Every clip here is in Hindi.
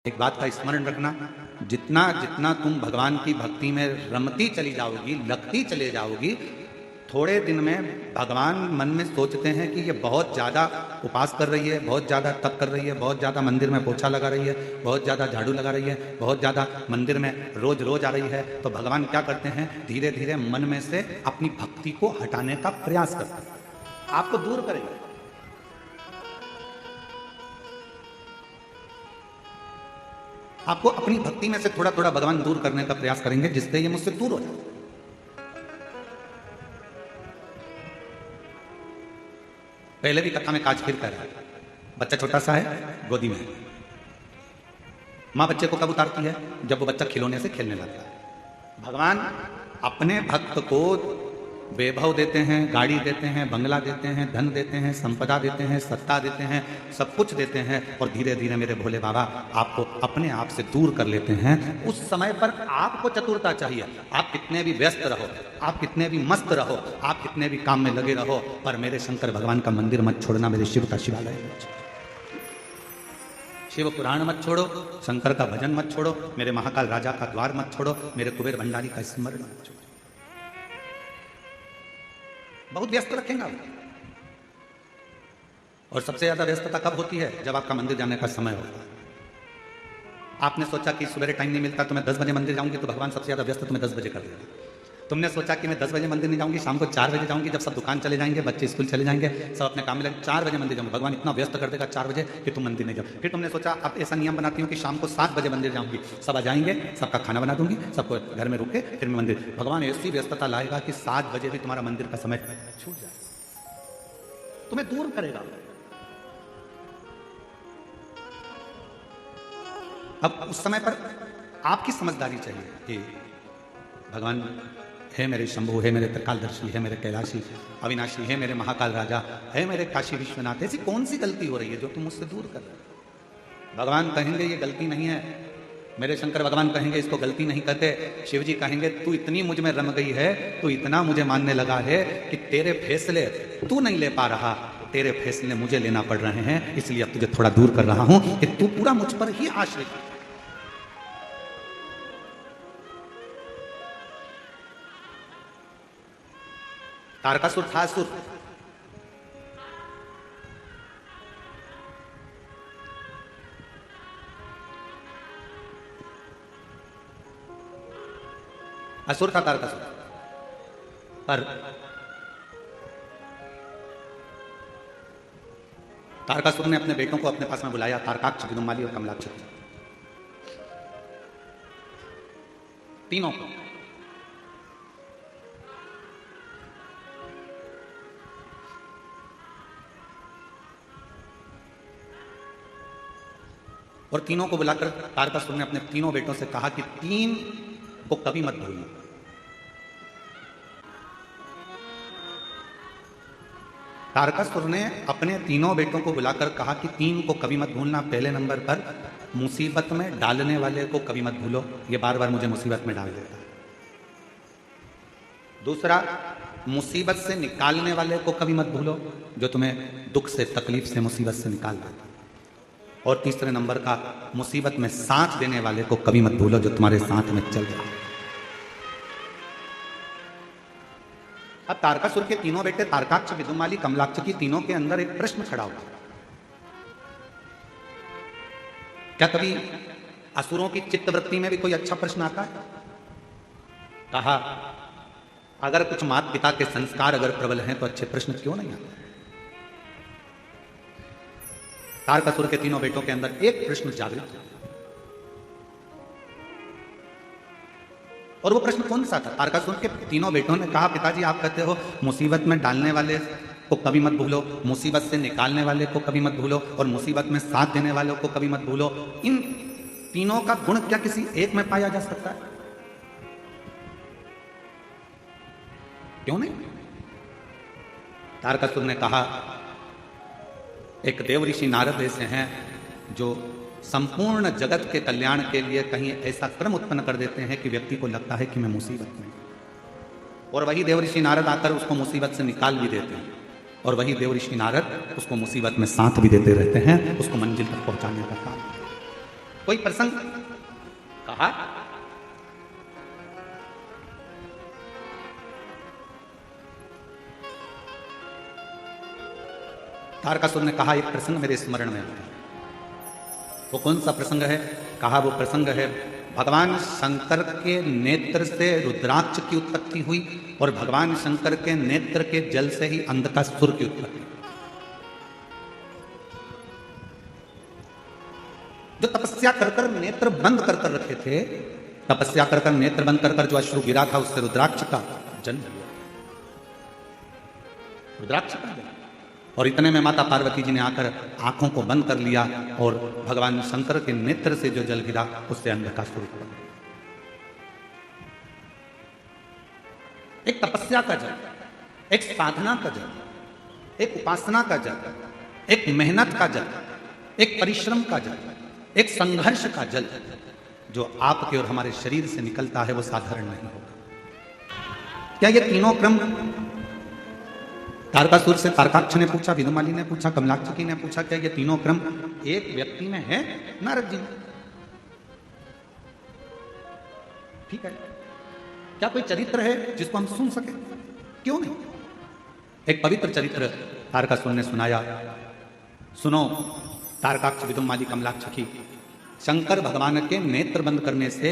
एक बात का स्मरण रखना, जितना जितना तुम भगवान की भक्ति में रमती चली जाओगी, लगती चले जाओगी, थोड़े दिन में भगवान मन में सोचते हैं कि ये बहुत ज़्यादा उपास कर रही है, बहुत ज़्यादा तप कर रही है, बहुत ज़्यादा मंदिर में पोछा लगा रही है, बहुत ज़्यादा झाड़ू लगा रही है, बहुत ज़्यादा मंदिर में रोज रोज आ रही है। तो भगवान क्या करते हैं, धीरे धीरे मन में से अपनी भक्ति को हटाने का प्रयास करते हैं, आपको दूर करेंगे। आपको अपनी भक्ति में से थोड़ा थोड़ा भगवान दूर करने का प्रयास करेंगे, जिससे ये मुझसे दूर हो जाए। पहले भी कथा में काज फिर कर रहा है, बच्चा छोटा सा है, गोदी में, मां बच्चे को कब उतारती है, जब वो बच्चा खिलौने से खेलने लगता है। भगवान अपने भक्त को वैभव देते हैं, गाड़ी देते हैं, बंगला देते हैं, धन देते हैं, संपदा देते हैं, सत्ता देते हैं, सब कुछ देते हैं, और धीरे धीरे मेरे भोले बाबा आपको अपने आप से दूर कर लेते हैं। उस समय पर आपको चतुरता चाहिए। आप कितने भी व्यस्त रहो, आप कितने भी मस्त रहो, आप कितने भी काम में लगे रहो, पर मेरे शंकर भगवान का मंदिर मत छोड़ना, मेरे शिव का शिवालय मत छोड़ो, शिव पुराण मत छोड़ो, शंकर का भजन मत छोड़ो, मेरे महाकाल राजा का द्वार मत छोड़ो, मेरे कुबेर भंडारी का स्मरण मत छोड़ो। बहुत व्यस्त रखेंगे। और सबसे ज्यादा व्यस्तता कब होती है, जब आपका मंदिर जाने का समय होता है। आपने सोचा कि सवेरे टाइम नहीं मिलता तो मैं 10 बजे मंदिर जाऊंगी, तो भगवान सबसे ज्यादा व्यस्त तुम्हें 10 बजे कर देगा। तुमने सोचा कि मैं 10 बजे मंदिर नहीं जाऊंगी, शाम को 4 बजे जाऊंगी, जब सब दुकान चले जाएंगे, बच्चे स्कूल चले जाएंगे, सब अपने काम में लगे, 4 बजे मंदिर जाऊंगी, भगवान इतना व्यस्त कर देगा 4 बजे कि तुम मंदिर नहीं जाओ। फिर तुमने सोचा अब ऐसा नियम बनाती हूँ कि शाम को 7 बजे मंदिर जाऊंगी, सब आ जाएंगे, सबका खाना बना दूंगी, सबको घर में रुक के फिर मैं मंदिर, भगवान ऐसी व्यस्तता लाएगा कि 7 बजे भी तुम्हारा मंदिर का समय छूट जाए, तुम्हें दूर करेगा। अब उस समय पर आपकी समझदारी चाहिए कि भगवान है मेरे शंभु, है मेरे त्रिकालदर्शी, है मेरे कैलाशी अविनाशी, है मेरे महाकाल राजा, है मेरे काशी विश्वनाथ, ऐसी कौन सी गलती हो रही है जो तुम मुझसे दूर कर रहे हो। भगवान कहेंगे ये गलती नहीं है, मेरे शंकर भगवान कहेंगे इसको गलती नहीं कहते। शिव जी कहेंगे तू इतनी मुझ में रम गई है, तू इतना मुझे मानने लगा है कि तेरे फैसले तू नहीं ले पा रहा, तेरे फैसले मुझे लेना पड़ रहे हैं, इसलिए अब तुझे थोड़ा दूर कर रहा हूं कि तू पूरा मुझ पर ही आश्रित है। तारकासुर था असुर, असुर था तारकासुर, पर तारकासुर ने अपने बेटों को अपने पास में बुलाया, तारकाक्ष, विदुमाली और कमलाक्ष, तीनों को। और तीनों को बुलाकर तारकासुर ने अपने तीनों बेटों से कहा कि 3 को कभी मत भूलना। तारकासुर ने अपने तीनों बेटों को बुलाकर कहा कि 3 को कभी मत भूलना। पहले नंबर पर मुसीबत में डालने वाले को कभी मत भूलो, ये बार बार मुझे मुसीबत में डाल देता है। दूसरा, मुसीबत से निकालने वाले को कभी मत भूलो, जो तुम्हें दुख से, तकलीफ से, मुसीबत से निकाल देता है। और तीसरे नंबर का, मुसीबत में साथ देने वाले को कभी मत भूलो, जो तुम्हारे साथ में चल रहा है। अब तारकासुर के तीनों बेटे तारकाक्ष, विदुमाली, कमलाक्ष की तीनों के अंदर एक प्रश्न खड़ा हुआ। क्या कभी असुरों की चित्तवृत्ति में भी कोई अच्छा प्रश्न आता है? कहा अगर कुछ माता पिता के संस्कार अगर प्रबल हैं तो अच्छे प्रश्न क्यों नहीं आते। तारकासुर के तीनों बेटों के अंदर एक प्रश्न जागृत हुआ, और वो प्रश्न कौन सा था? तारकासुर के तीनों बेटों ने कहा पिताजी आप कहते हो मुसीबत में डालने वाले को कभी मत भूलो, मुसीबत से निकालने वाले को कभी मत भूलो, और मुसीबत में साथ देने वालों को कभी मत भूलो। इन तीनों का गुण क्या किसी एक में पाया जा सकता है? क्यों नहीं? तारकासुर ने कहा एक देव ऋषि नारद ऐसे हैं जो संपूर्ण जगत के कल्याण के लिए कहीं ऐसा क्रम उत्पन्न कर देते हैं कि व्यक्ति को लगता है कि मैं मुसीबत में, और वही देव ऋषि नारद आकर उसको मुसीबत से निकाल भी देते हैं, और वही देव ऋषि नारद उसको मुसीबत में साथ भी देते रहते हैं, उसको मंजिल तक पहुंचाने का काम। कोई प्रसंग कहा, तारकासुर ने कहा एक प्रसंग मेरे स्मरण में आता है। वो कौन सा प्रसंग है? कहा वो प्रसंग है भगवान शंकर के नेत्र से रुद्राक्ष की उत्पत्ति हुई और भगवान शंकर के नेत्र के जल से ही अंधकासुर की उत्पत्ति। जो तपस्या कर कर नेत्र बंद कर कर रखे थे, तपस्या कर कर नेत्र बंद कर कर जो अश्रु गिरा था, उससे रुद्राक्ष का जन्म हुआ, रुद्राक्ष का जन्म। और इतने में माता पार्वती जी ने आकर आंखों को बंद कर लिया और भगवान शंकर के नेत्र से जो जल गिरा उससे अंधकासुर हुआ। एक तपस्या का जल, एक साधना का जल, एक उपासना का जल, एक मेहनत का जल, एक परिश्रम का जल, एक संघर्ष का जल जो आपके और हमारे शरीर से निकलता है वो साधारण नहीं होगा। क्या ये तीनों क्रम तारकासुर से तारकाक्ष ने पूछा, विदुमाली ने पूछा, कमलाक्षकी ने पूछा, क्या ये तीनों क्रम एक व्यक्ति में है? नारद जी, ठीक है, क्या कोई चरित्र है जिसको हम सुन सके? क्यों नहीं? एक पवित्र चरित्र तारकासुर ने सुनाया। सुनो तारकाक्ष, विदुमाली, कमलाक्षकी, शंकर भगवान के नेत्र बंद करने से,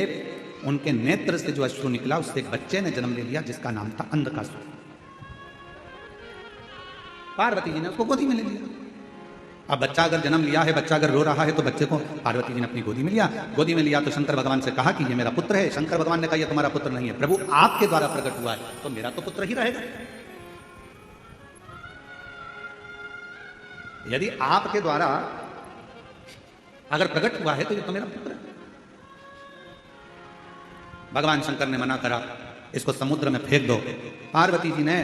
उनके नेत्र से जो अश्रु निकला उससे एक बच्चे ने जन्म ले लिया जिसका नाम था अंधकासुर। पार्वती जी ने उसको गोदी में ले लिया। अब बच्चा अगर जन्म लिया है, बच्चा अगर रो रहा है तो बच्चे को पार्वती जी ने अपनी गोदी में लिया। गोदी में लिया तो शंकर भगवान से कहा कि ये मेरा पुत्र है। शंकर भगवान ने कहा ये तुम्हारा पुत्र नहीं है प्रभु, आपके द्वारा प्रकट हुआ है तो मेरा तो पुत्र ही रहेगा। यदि आपके द्वारा अगर प्रकट हुआ है तो ये तो मेरा पुत्र है। भगवान शंकर ने मना करा, इसको समुद्र में फेंक दो। पार्वती जी ने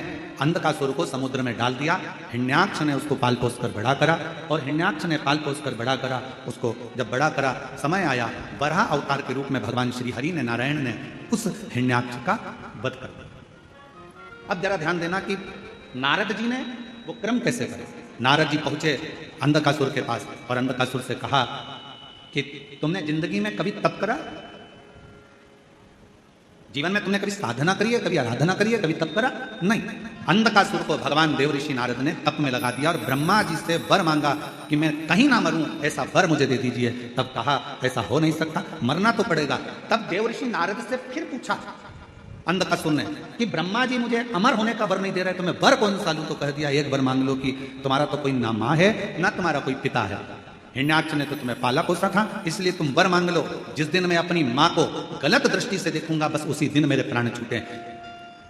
अंधकासुर को समुद्र में डाल दिया। हिरण्याक्ष ने उसको पाल पोस कर बड़ा करा और हिरण्याक्ष ने पाल पोस कर बड़ा करा। उसको जब बड़ा करा, समय आया, वराह अवतार के रूप में भगवान श्री हरि ने, नारायण ने उस हिरण्याक्ष का वध कर दिया। अब जरा ध्यान देना कि नारद जी ने वो क्रम कैसे करे। नारद जी पहुंचे अंधकासुर के पास और अंधकासुर से कहा कि तुमने जिंदगी में कभी तप करा? जीवन में तुमने कभी साधना करी है, कभी आराधना करी है, कभी तप करा? नहीं। अंधकासुर को भगवान देव ऋषि नारद ने तप में लगा दिया और ब्रह्मा जी से वर मांगा कि मैं कहीं ना मरूं, ऐसा वर मुझे दे दीजिए। तब कहा ऐसा हो नहीं सकता, मरना तो पड़ेगा। तब देव ऋषि नारद से फिर पूछा अंधकासुर ने कि ब्रह्मा जी मुझे अमर होने का वर नहीं दे रहे तो मैं वर कौन सा लूं? तो कह दिया एक वर मांग लो कि तुम्हारा तो कोई ना माँ है ना तुम्हारा कोई पिता है। हिरण्याक्ष ने तो तुम्हें पाला पोसा था, इसलिए तुम वर मांग लो। जिस दिन मैं अपनी मां को गलत दृष्टि से देखूंगा बस उसी दिन मेरे प्राण छूटे।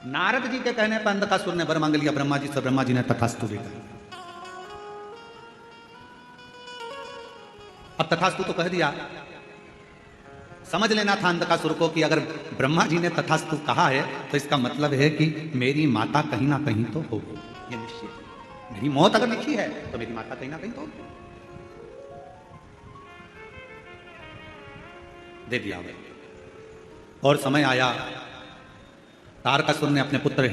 नारद जी के कहने पर अंधकासुर ने वर मांग लिया ब्रह्मा जी से। ब्रह्मा जी ने तथास्तु देखा। अब तथास्तु तो कह दिया। समझ लेना था अंधकासुर को कि अगर ब्रह्मा जी ने तथास्तु कहा है तो इसका मतलब है कि मेरी माता कहीं ना कहीं तो होगी, ये निश्चित। मेरी मौत अगर लिखी है तो मेरी माता कहीं ना कहीं तो होगी। दे दिया। और समय आया, तारकासुर ने अपने पुत्र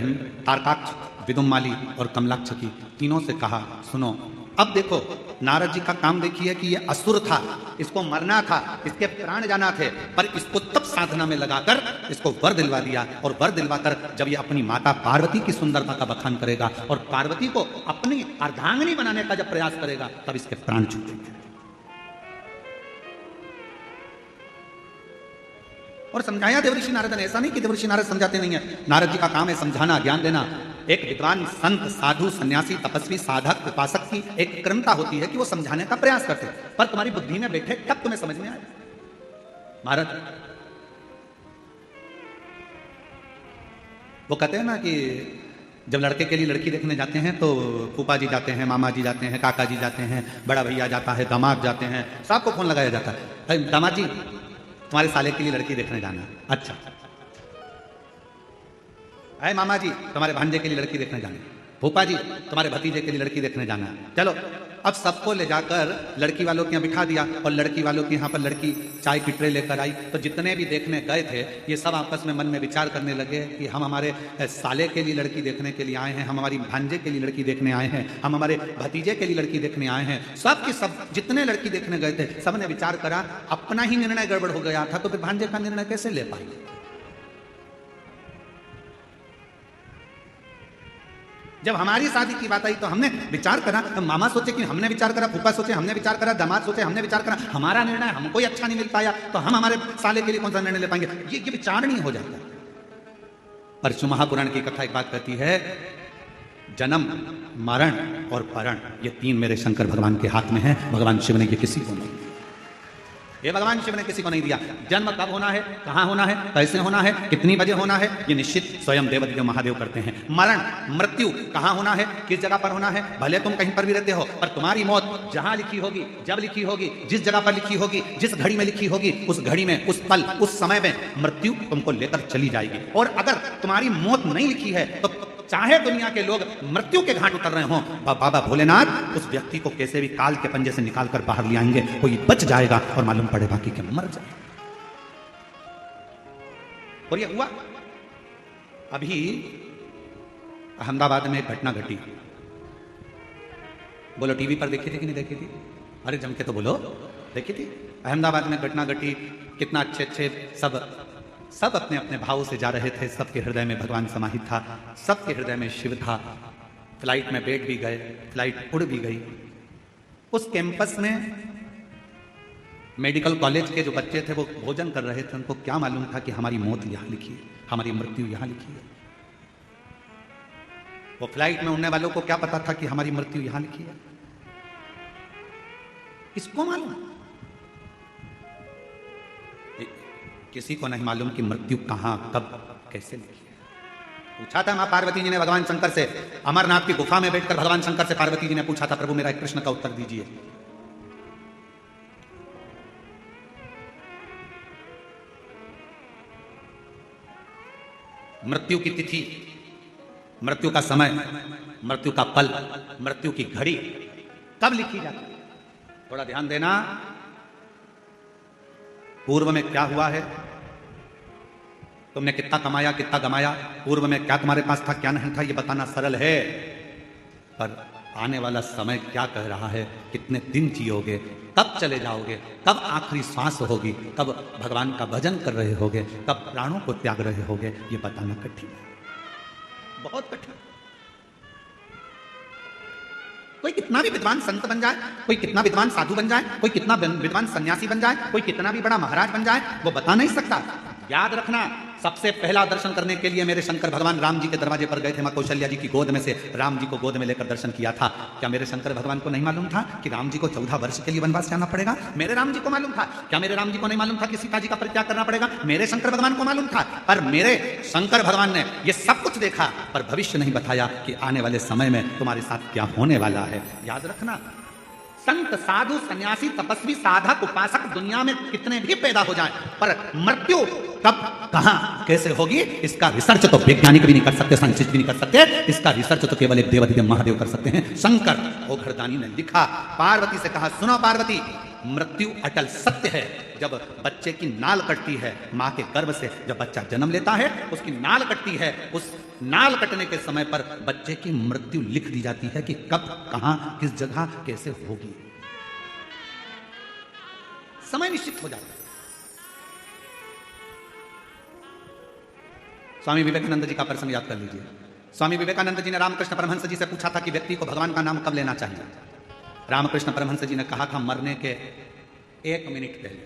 तारकाक्ष, विदुमाली और कमलाक्षकी तीनों से कहा सुनो, अब देखो नारद जी का काम देखिए कि ये असुर था, इसको मरना था, इसके प्राण जाना थे, पर इसको तब साधना में लगाकर इसको वर दिलवा दिया। और वर दिलवाकर जब ये अपनी माता पार्वती की सुंदरता का बखान करेगा और पार्वती को अपनी अर्धांगिनी बनाने का जब प्रयास करेगा तब इसके प्राण छूटेंगे। और समझाया देवऋषि नारद ने। ऐसा नहीं कि देवऋषि नारद समझाते नहीं है, नारद जी का काम है समझाना, ज्ञान देना। एक विद्वान, संत, साधु, सन्यासी, तपस्वी, साधक, उपासक की एक क्रमता होती है कि वो समझाने का प्रयास करते हैं, पर तुम्हारी बुद्धि में बैठे तब तुम्हें समझ में आए। महाराज वो कहते हैं ना कि जब लड़के के लिए लड़की देखने जाते हैं तो फूफा जी जाते हैं, मामा जी जाते हैं, काका जी जाते हैं, बड़ा भैया जाता है, दामाद जाते हैं, सबको फोन लगाया जाता है, दामाद जी तुम्हारे साले के लिए लड़की देखने जाना। अच्छा। अरे मामा जी तुम्हारे भांजे के लिए लड़की देखने जाना। फूफा जी तुम्हारे भतीजे के लिए लड़की देखने जाना। चलो अब सबको ले जाकर लड़की वालों के यहाँ बिठा दिया और लड़की वालों के यहाँ पर लड़की चाय की ट्रे लेकर आई। तो जितने भी देखने गए थे ये सब आपस में मन में विचार करने लगे कि हम हमारे साले के लिए लड़की देखने के लिए आए हैं, हम हमारी भांजे के लिए लड़की देखने आए हैं, हम हमारे भतीजे के लिए लड़की देखने आए हैं। सब के सब जितने लड़की देखने गए थे सबने विचार करा, अपना ही निर्णय गड़बड़ हो गया था तो फिर भांजे का निर्णय कैसे ले पाएंगे। जब हमारी शादी की बात आई तो हमने विचार करा, तो मामा सोचे कि हमने विचार करा, फूफा सोचे हमने विचार करा, दामाद सोचे हमने विचार करा, हमारा निर्णय हमको ही अच्छा नहीं मिल पाया तो हम हमारे साले के लिए कौन सा निर्णय ले पाएंगे। ये विचार नहीं हो जाता। परशु महापुराण की कथा एक बात कहती है, जन्म मरण और परण ये तीन मेरे शंकर भगवान के हाथ में है। भगवान शिव ने ये किसी को नहीं, ये भगवान शिव ने किसी को नहीं दिया। जन्म कब होना है, कहां होना है, कैसे होना है, कितनी बजे होना है, ये निश्चित स्वयं देवदेव महादेव करते हैं। मरण मृत्यु कहां होना है, किस जगह पर होना है, भले तुम कहीं पर भी रहते हो पर तुम्हारी मौत जहां लिखी होगी, जब लिखी होगी, जिस जगह पर लिखी होगी, जिस घड़ी में लिखी होगी, उस घड़ी में, उस पल, उस समय में मृत्यु तुमको लेकर चली जाएगी। और अगर तुम्हारी मौत नहीं लिखी है तो चाहे दुनिया के लोग मृत्यु के घाट उतर रहे हों, बाबा भोलेनाथ उस व्यक्ति को कैसे भी काल के पंजे से निकाल कर बाहर ले आएंगे, कोई बच जाएगा और मालूम पड़े बाकी के मर जाए। और ये हुआ। अभी अहमदाबाद में एक घटना घटी, बोलो टीवी पर देखी थी कि नहीं देखी थी? अरे जम के तो बोलो, देखी थी। अहमदाबाद में घटना घटी, कितना अच्छे अच्छे सब अपने अपने भावों से जा रहे थे, सबके हृदय में भगवान समाहित था, सबके हृदय में शिव था। फ्लाइट में बैठ भी गए, फ्लाइट उड़ भी गई। उस कैंपस में मेडिकल कॉलेज के जो बच्चे थे वो भोजन कर रहे थे, उनको क्या मालूम था कि हमारी मौत यहां लिखी है, हमारी मृत्यु यहां लिखी है। वो फ्लाइट में उड़ने वालों को क्या पता था कि हमारी मृत्यु यहां लिखी है? किसको मालूम? किसी को नहीं मालूम कि मृत्यु कहां, कब, कैसे लिखी है। पूछा था मां पार्वती जी ने भगवान शंकर से, अमरनाथ की गुफा में बैठकर भगवान शंकर से पार्वती जी ने पूछा था, प्रभु मेरा एक प्रश्न का उत्तर दीजिए। मृत्यु की तिथि, मृत्यु का समय, मृत्यु का पल, मृत्यु की घड़ी कब लिखी जाती है? थोड़ा ध्यान देना, पूर्व में क्या हुआ है, तुमने कितना कमाया, कितना गमाया, पूर्व में क्या तुम्हारे पास था, क्या नहीं था, ये बताना सरल है। पर आने वाला समय क्या कह रहा है, कितने दिन जियोगे, कब चले जाओगे, कब आखिरी सांस होगी, कब भगवान का भजन कर रहे होगे, कब प्राणों को त्याग रहे होगे, ये बताना कठिन है, बहुत कठिन। कोई कितना भी विद्वान संत बन जाए, कोई कितना विद्वान साधु बन जाए, कोई कितना विद्वान सन्यासी बन जाए, कोई कितना भी बड़ा महाराज बन जाए, वो बता नहीं सकता। याद रखना, सबसे पहला दर्शन करने के लिए मेरे शंकर भगवान राम जी के दरवाजे पर गए थे, मां कौशल्या जी की गोद में से राम जी को गोद में लेकर दर्शन किया था। क्या मेरे शंकर भगवान को नहीं मालूम था कि राम जी को 14 वर्ष के लिए वनवास जाना पड़ेगा? मेरे राम जी को मालूम था। क्या मेरे राम जी को नहीं मालूम था कि सीता जी का परित्याग करना पड़ेगा? मेरे शंकर भगवान को मालूम था। पर मेरे शंकर भगवान ने ये सब कुछ देखा पर भविष्य नहीं बताया कि आने वाले समय में तुम्हारे साथ क्या होने वाला है। याद रखना, संत साधु सन्यासी तपस्वी साधक उपासक दुनिया में कितने भी पैदा हो जाएं, पर मृत्यु कब, कहां, कैसे होगी, इसका रिसर्च तो वैज्ञानिक भी नहीं कर सकते, साइंटिस्ट भी नहीं कर सकते। इसका रिसर्च तो केवल एक देवाधिदेव महादेव कर सकते हैं। शंकर ओघरदानी ने लिखा, पार्वती से कहा, सुनो पार्वती, मृत्यु अटल सत्य है। जब बच्चे की नाल कटती है, मां के गर्भ से जब बच्चा जन्म लेता है, उसकी नाल कटती है, उस नाल कटने के समय पर बच्चे की मृत्यु लिख दी जाती है कि कब, कहां, किस जगह, कैसे होगी। समय निश्चित हो जाता है। स्वामी विवेकानंद जी का प्रसंग याद कर लीजिए। स्वामी विवेकानंद जी ने रामकृष्ण परमहंस जी से पूछा था कि व्यक्ति को भगवान का नाम कब लेना चाहिए। रामकृष्ण परमहंस जी ने कहा था, मरने के 1 मिनट पहले,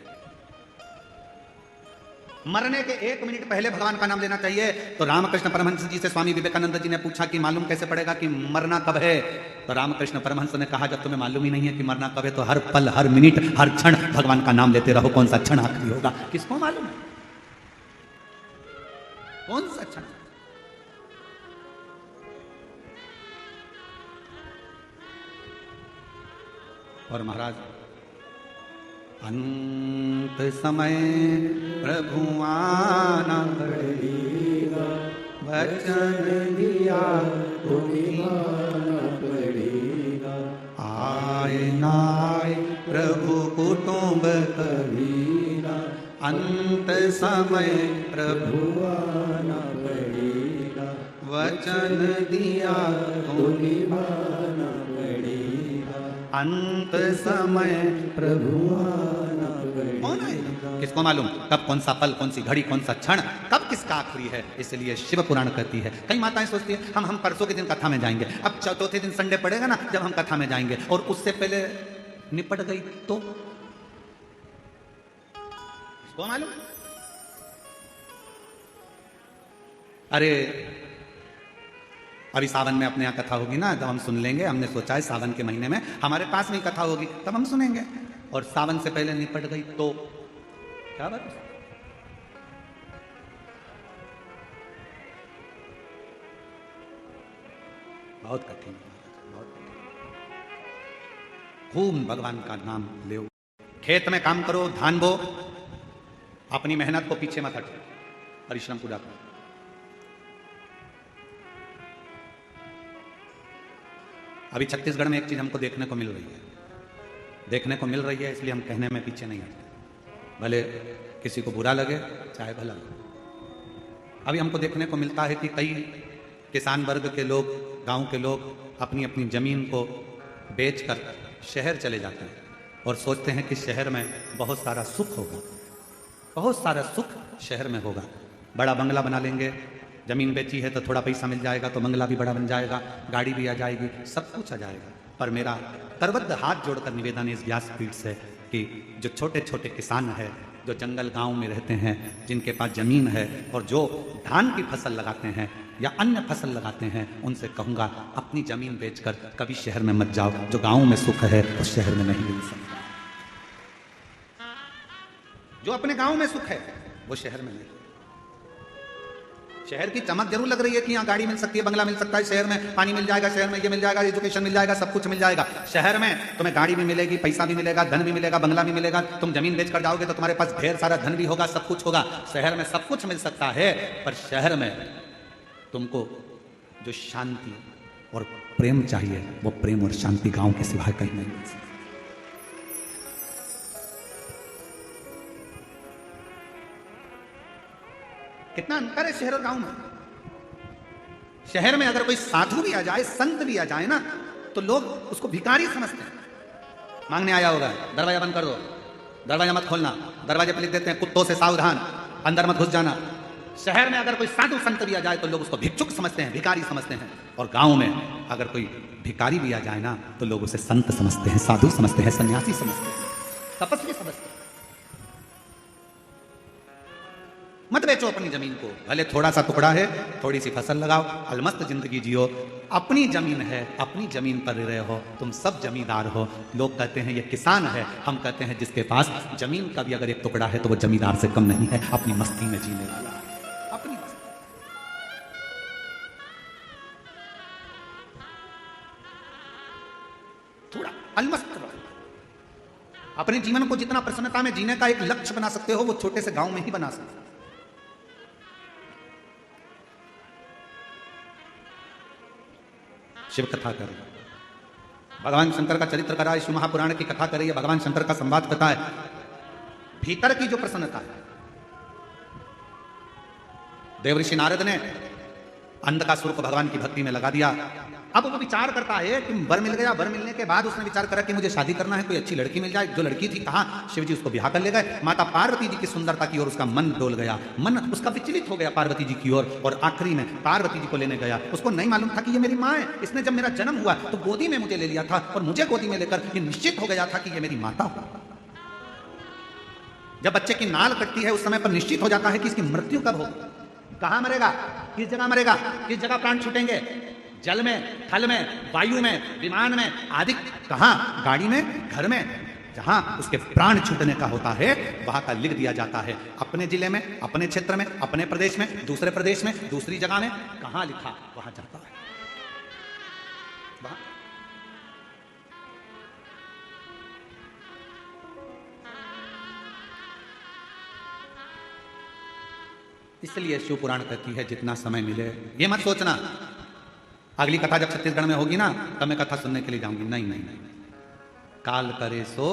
मरने के 1 मिनट पहले भगवान का नाम लेना चाहिए। तो रामकृष्ण परमहंस जी से स्वामी विवेकानंद जी ने पूछा कि मालूम कैसे पड़ेगा कि मरना कब है? तो रामकृष्ण परमहंस ने कहा, जब तुम्हें मालूम ही नहीं है कि मरना कब है तो हर पल, हर मिनट, हर क्षण भगवान का नाम लेते रहो। कौन सा क्षण आखिरी होगा किसको मालूम है? कौन सा क्षण? और महाराज, अंत समय प्रभु आना पड़ेगा, वचन दिया तो निभाना पड़ेगा, आए नाय प्रभु कुटुंब कबीरा, अंत समय प्रभु आना पड़ेगा, वचन दिया तो निभाना पड़ेगा, अंत समय प्रभु आना पड़ेगा। कौन आएगा किसको मालूम, कब कौन सा पल, कौन सी घड़ी, कौन सा क्षण, कब किसका आखिरी है। इसलिए शिव पुराण कहती है, कई माताएं सोचती है हम परसों के दिन कथा में जाएंगे, अब चौथे दिन संडे पड़ेगा ना जब हम कथा में जाएंगे, और उससे पहले निपट गई तो इसको मालूम। अरे अभी सावन में अपने यहाँ कथा होगी ना, जब हम सुन लेंगे, हमने सोचा है सावन के महीने में हमारे पास में कथा होगी तब हम सुनेंगे, और सावन से पहले निपट गई तो क्या बात। बहुत कठिन, बहुत कठिन। खूब भगवान का नाम लो, खेत में काम करो, धान बो, अपनी मेहनत को पीछे मत हटो, परिश्रम पूरा करो। अभी छत्तीसगढ़ में एक चीज हमको देखने को मिल रही है, इसलिए हम कहने में पीछे नहीं हटते, भले किसी को बुरा लगे चाहे भला लगे। अभी हमको देखने को मिलता है कि कई किसान वर्ग के लोग, गांव के लोग अपनी अपनी जमीन को बेचकर शहर चले जाते हैं और सोचते हैं कि शहर में बहुत सारा सुख होगा, बहुत सारा सुख शहर में होगा, बड़ा बंगला बना लेंगे, जमीन बेची है तो थोड़ा पैसा मिल जाएगा तो बंगला भी बड़ा बन जाएगा, गाड़ी भी आ जाएगी, सब कुछ आ जाएगा। पर मेरा करबद्ध हाथ जोड़कर निवेदन है इस व्यासपीठ से कि जो छोटे छोटे किसान हैं, जो जंगल गांव में रहते हैं, जिनके पास जमीन है और जो धान की फसल लगाते हैं या अन्य फसल लगाते हैं, उनसे कहूँगा अपनी जमीन बेचकर कभी शहर में मत जाओ। जो गांव में सुख है उस शहर में नहीं मिल सकता। जो अपने गांव में सुख है वो शहर में नहीं। शहर की चमक जरूर लग रही है कि यहाँ गाड़ी मिल सकती है, बंगला मिल सकता है, शहर में पानी मिल जाएगा, शहर में ये मिल जाएगा, एजुकेशन मिल जाएगा, सब कुछ मिल जाएगा। शहर में तुम्हें गाड़ी भी मिलेगी, पैसा भी मिलेगा, धन भी मिलेगा, बंगला भी मिलेगा। तुम जमीन बेचकर जाओगे तो तुम्हारे पास ढेर सारा धन भी होगा, सब कुछ होगा। शहर में सब कुछ मिल सकता है, पर शहर में तुमको जो शांति और प्रेम चाहिए वो प्रेम और शांति गांव के सिवाय कहीं नहीं मिल सकती। कितना अंतर है शहर और गांव में। शहर में अगर कोई साधु भी आ जाए, संत भी आ जाए ना, तो लोग उसको भिखारी समझते हैं। मांगने आया होगा, दरवाजा बंद कर दो, दरवाजा मत खोलना, दरवाजे पर लिख देते हैं कुत्तों से सावधान, अंदर मत घुस जाना। शहर में अगर कोई साधु संत भी आ जाए तो लोग उसको भिक्षुक समझते हैं, भिखारी समझते हैं। और गांव में अगर कोई भिखारी भी आ जाए ना तो लोग उसे संत समझते हैं, साधु समझते हैं, सन्यासी समझते हैं, तपस्वी समझते हैं। मत बेचो अपनी जमीन को, भले थोड़ा सा टुकड़ा है, थोड़ी सी फसल लगाओ, अलमस्त जिंदगी जियो। अपनी जमीन है, अपनी जमीन पर रहे हो, तुम सब जमींदार हो। लोग कहते हैं ये किसान है, हम कहते हैं जिसके पास जमीन का भी अगर एक टुकड़ा है तो वो जमींदार से कम नहीं है, अपनी मस्ती में जीने वाला, अपनी मस्ती। थोड़ा अलमस्त रहो। अपने जीवन को जितना प्रसन्नता में जीने का एक लक्ष्य बना सकते हो वो छोटे से गांव में ही बना सकते हो। शिव कथा कर, भगवान शंकर का चरित्र करा है, शिव महापुराण की कथा कर रही है, भगवान शंकर का संवाद कथा है। भीतर की जो प्रसन्नता है, देवऋषि नारद ने अंधकासुर को भगवान की भक्ति में लगा दिया। अब वो विचार करता है कि वर मिल गया, वर मिलने के बाद उसने विचार करा कि मुझे शादी करना है, कोई अच्छी लड़की मिल जाए। जो लड़की थी, कहा शिव जी उसको ब्याह कर ले गए। माता पार्वती जी की सुंदरता की ओर उसका मन डोल गया, मन उसका विचलित हो गया पार्वती जी की ओर, और आखिरी में पार्वती जी को लेने गया। उसको नहीं मालूम था कि ये मेरी माँ है। इसने जब मेरा जन्म हुआ तो गोदी में मुझे ले लिया था, और मुझे गोदी में लेकर ये निश्चित हो गया था कि ये मेरी माता हो। जब बच्चे की नाल कटती है उस समय पर निश्चित हो जाता है कि इसकी मृत्यु कब होगी, कहां मरेगा, किस जगह मरेगा, किस जगह प्राण छूटेंगे, जल में, थल में, वायु में, विमान में आदि, कहां, गाड़ी में, घर में, जहां उसके प्राण छूटने का होता है वहां का लिख दिया जाता है। अपने जिले में, अपने क्षेत्र में, अपने प्रदेश में, दूसरे प्रदेश में, दूसरी जगह में, कहां लिखा वहां जाता है। इसलिए शिव पुराण कहती है जितना समय मिले, ये मत सोचना अगली कथा जब छत्तीसगढ़ में होगी ना तब मैं कथा सुनने के लिए जाऊंगी। नहीं नहीं नहीं, काल करे सो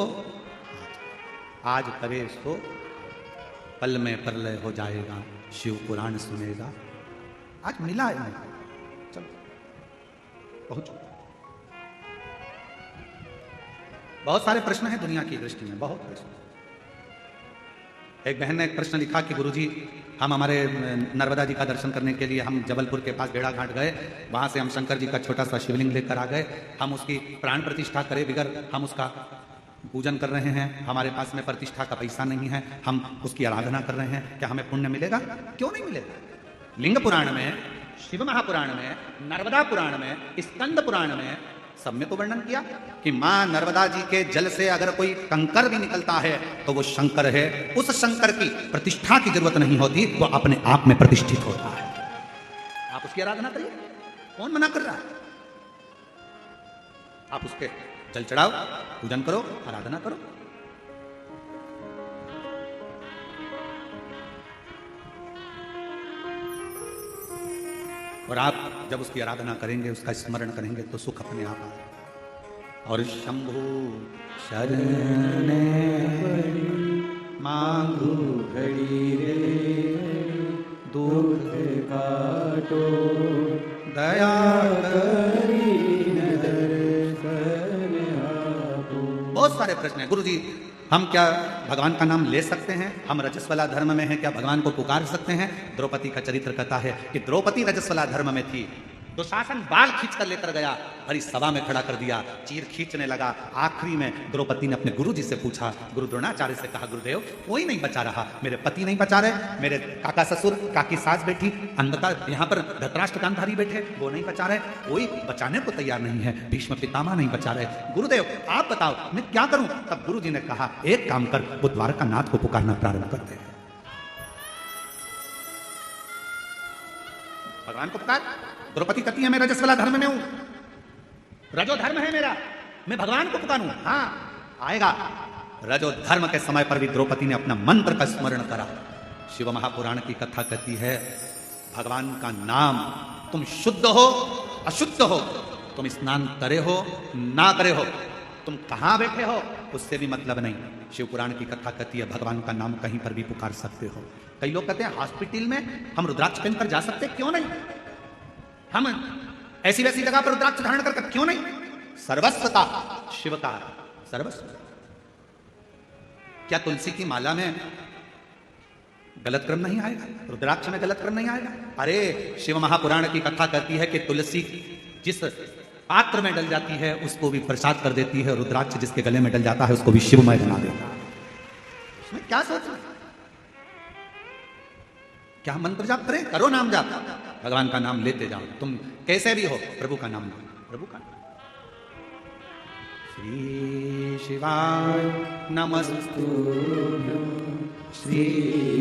आज करे सो पल में प्रलय हो जाएगा, शिव पुराण सुनेगा। आज मिला है, चलो पहुंचो। बहुत सारे प्रश्न हैं दुनिया की दृष्टि में, बहुत प्रश्न। एक बहन ने एक प्रश्न लिखा कि गुरुजी हम हमारे नर्मदा जी का दर्शन करने के लिए हम जबलपुर के पास बेड़ा घाट गए, वहां से हम शंकर जी का छोटा सा शिवलिंग लेकर आ गए, हम उसकी प्राण प्रतिष्ठा करे बिगर हम उसका पूजन कर रहे हैं, हमारे पास में प्रतिष्ठा का पैसा नहीं है, हम उसकी आराधना कर रहे हैं, क्या हमें पुण्य मिलेगा? क्यों नहीं मिलेगा? लिंग पुराण में, शिव महापुराण में, नर्मदा पुराण में, स्कंद पुराण में सब में तो वर्णन किया कि मां नर्मदा जी के जल से अगर कोई कंकर भी निकलता है तो वो शंकर है, उस शंकर की प्रतिष्ठा की जरूरत नहीं होती, वो अपने आप में प्रतिष्ठित होता है। आप उसकी आराधना करिए, कौन मना कर रहा है? आप उसके जल चढ़ाओ, पूजन करो, आराधना करो। और आप जब उसकी आराधना करेंगे, उसका स्मरण करेंगे तो सुख अपने आप आएगा। और शंभु शरण मांगू घड़ी रे, दुख काटो दया करी दर्शन आपो। बहुत सारे प्रश्न हैं। गुरु जी हम क्या भगवान का नाम ले सकते हैं? हम रजस्वला धर्म में हैं, क्या भगवान को पुकार सकते हैं? द्रौपदी का चरित्र कहता है कि द्रौपदी रजस्वला धर्म में थी, दुशासन बाल खींच कर लेकर गया, भरी सभा में खड़ा कर दिया, चीर खींचने लगा। आखिरी में द्रौपदी ने अपने गुरु जी से पूछा, गुरु द्रोणाचार्य से कहा, गुरुदेव कोई नहीं बचा रहा, मेरे पति नहीं बचा रहे, मेरे काका ससुर, काकी सास बेटी, अंधकार यहाँ पर धृतराष्ट्र गांधारी बैठे, वो नहीं बचा रहे, कोई बचाने को तैयार नहीं है, भीष्म पितामह नहीं बचा रहे, गुरुदेव आप बताओ मैं क्या करूं? तब गुरु जी ने कहा, एक काम कर, वो द्वारका नाथ को पुकारना प्रारंभ कर दे। भगवान को पुकार। द्रौपदी कहती है मैं रजस्वला धर्म में हूं, रजो धर्म है मेरा, मैं भगवान को पुकारूं। हाँ आएगा। रजो धर्म के समय पर भी द्रौपदी ने अपना मंत्र का स्मरण करा। शिव महापुराण की कथा कहती है, भगवान का नाम, तुम शुद्ध हो अशुद्ध हो, तुम स्नान करे हो ना करे हो, तुम कहां बैठे हो उससे भी मतलब नहीं। शिव पुराण की कथा कहती है भगवान का नाम कहीं पर भी पुकार सकते हो। कई लोग कहते हैं हॉस्पिटल में हम रुद्राक्ष पहनकर जा सकते, क्यों नहीं? हम ऐसी वैसी जगह पर रुद्राक्ष धारण करके क्यों नहीं? सर्वस्वता शिव का सर्वस्व। क्या तुलसी की माला में गलत क्रम नहीं आएगा? रुद्राक्ष में गलत क्रम नहीं आएगा? अरे शिव महापुराण की कथा कहती है कि तुलसी जिस पात्र में डल जाती है उसको भी प्रसाद कर देती है, रुद्राक्ष जिसके गले में डल जाता है उसको भी शिवमय बना देता है। इसमें क्या सोच रहे? क्या मंत्र जाप करें? करो नाम जाप, भगवान का नाम लेते जाओ, तुम कैसे भी हो प्रभु का नाम लो, प्रभु का नाम। श्री शिवाय नमस्तुभ्यं, श्री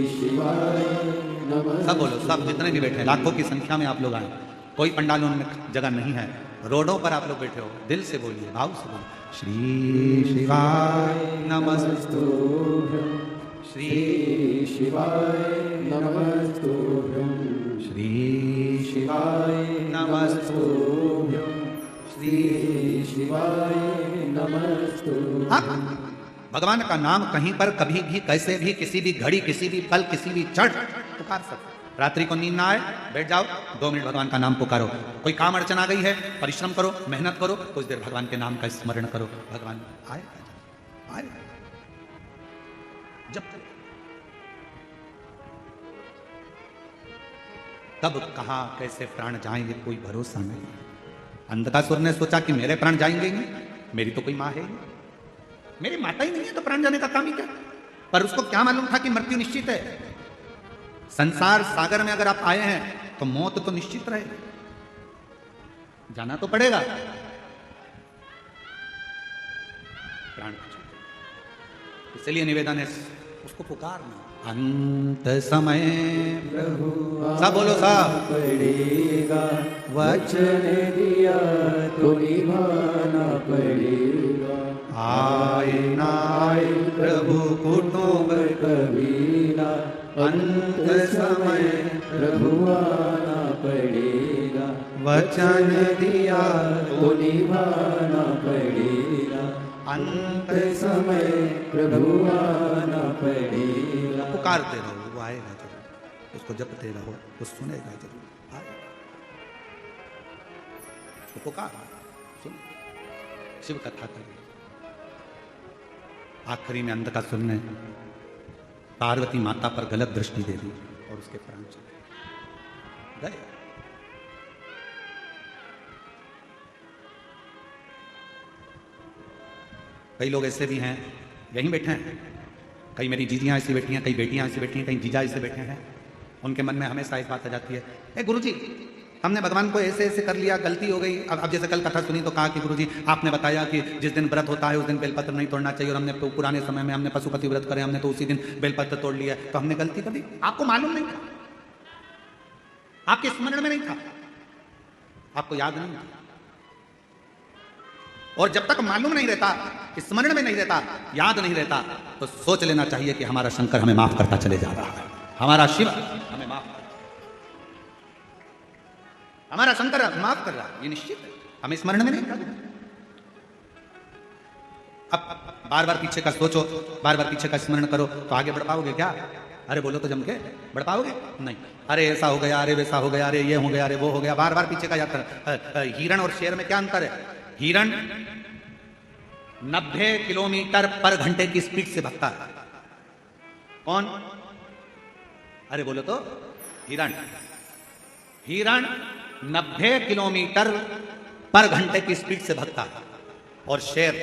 शिवाय नमस्तुभ्यं। सब बोलो, सब जितने भी बैठे हैं, लाखों की संख्या में आप लोग आए, कोई पंडालों में जगह नहीं है, रोडों पर आप लोग बैठे हो, दिल से बोलिए, भाव से बोलिए, श्री शिवाय नमस्तुभ्यं, श्री शिवाय नमस्तुभ्यं, श्री शिवाय नमस्तुभ्यं, श्री शिवाय नमस्तुभ्यं। भगवान का नाम कहीं पर कभी भी कैसे भी किसी भी घड़ी किसी भी पल किसी भी क्षण पुकार सकते। रात्रि को नींद ना आए, बैठ जाओ 2 मिनट भगवान का नाम पुकारो। कोई काम अड़चन आ गई है, परिश्रम करो, मेहनत करो, कुछ देर भगवान के नाम का स्मरण करो, भगवान आए आए। जब तब कहां कैसे प्राण जाएंगे कोई भरोसा नहीं। अंधकासुर ने सोचा कि मेरे प्राण जाएंगे नहीं, मेरी तो कोई मां है ही, मेरी माता ही नहीं है तो प्राण जाने का काम ही क्या? पर उसको क्या मालूम था कि मृत्यु निश्चित है। संसार सागर में अगर आप आए हैं तो मौत तो निश्चित रहे, जाना तो पड़ेगा। प्राण इसलिए निवेदन है उसको पुकारना। अंत समय प्रभु सब बोलो सब पड़ेगा, वचन दिया तो निभाना पड़ेगा। आए ना आए प्रभु कुटुंब कबीला, अंत समय प्रभु आना पड़ेगा, वचन दिया तो निभाना पड़ेगा। अंत समय प्रभु आना पड़ेगा। पुकारते रहो, वो आएगा जरूर। उसको जपते रहो, वो सुनेगा जरूर, आएगा। उसको पुकार, सुन, शिव कथा करिए। आखिरी में अंधका सुनने पार्वती माता पर गलत दृष्टि दे दी और उसके प्राण चले गए। कई लोग ऐसे भी हैं, यहीं बैठे हैं, कई मेरी जीजियाँ ऐसी बैठी हैं, कई बेटियाँ ऐसी बैठी हैं, कई जीजा ऐसे बैठे हैं। उनके मन में हमेशा एक बात आ जाती है, ए गुरुजी, हमने भगवान को ऐसे ऐसे कर लिया, गलती हो गई। अब जैसे कल कथा सुनी तो कहा कि गुरुजी आपने बताया कि जिस दिन व्रत होता है उस दिन बेलपत्र नहीं तोड़ना चाहिए, और हमने पुराने समय में हमने पशुपति व्रत करे, हमने तो उसी दिन बेलपत्र तोड़ लिया, तो हमने गलती कर दी। आपको मालूम नहीं था, आपके स्मरण में नहीं था, आपको याद नहीं था। और जब तक मालूम नहीं रहता, स्मरण में नहीं रहता, याद नहीं रहता, तो सोच लेना चाहिए कि हमारा शंकर हमें माफ करता चले जा रहा है, हमारा शिव हमें माफ कर, हमारा शंकर माफ कर रहा है, ये निश्चित है। हमें स्मरण में नहीं था। अब बार बार पीछे का सोचो, बार बार पीछे का स्मरण करो, तो आगे बढ़ पाओगे क्या? अरे बोलो तो जम के बढ़ पाओगे? नहीं। अरे ऐसा हो गया, अरे वैसा हो गया, अरे ये हो गया, अरे वो हो गया, बार बार पीछे का याद कर। हिरण और शेर में क्या अंतर है? हिरण 90 किलोमीटर पर घंटे की स्पीड से भागता है। कौन? अरे बोलो तो हिरण। हिरण 90 किलोमीटर पर घंटे की स्पीड से भागता है, और शेर